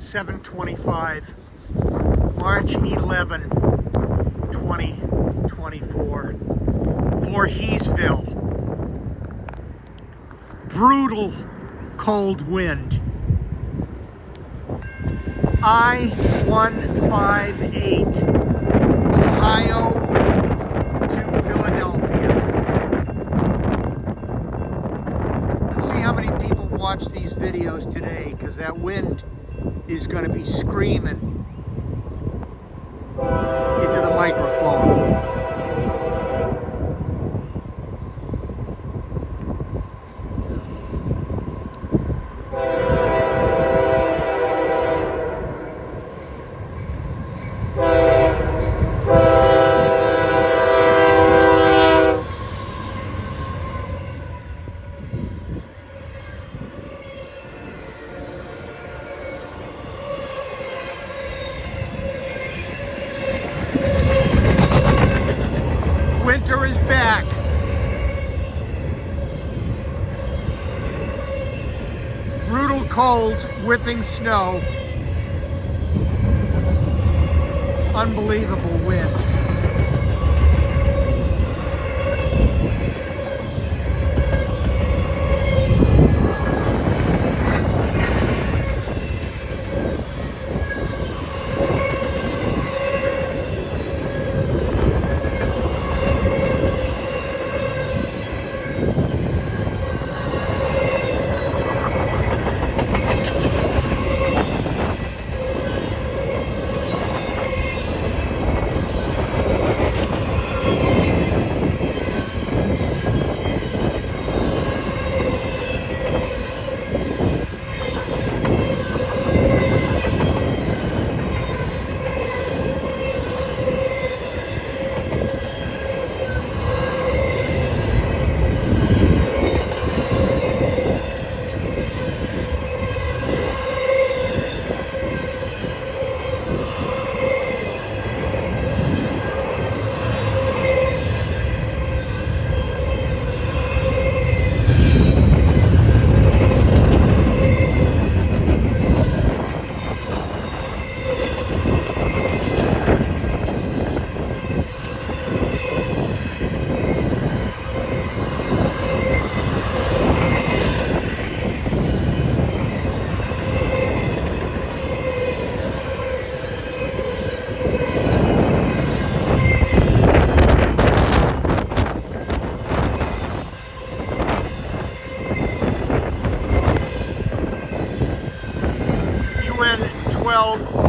7/25, March 11, 2024. Voorheesville. Brutal cold wind. I-158, Ohio to Philadelphia. Let's see how many people watch these videos today, because that wind is going to be screaming into the microphone. Winter is back. Brutal cold, whipping snow. Unbelievable wind. UN 12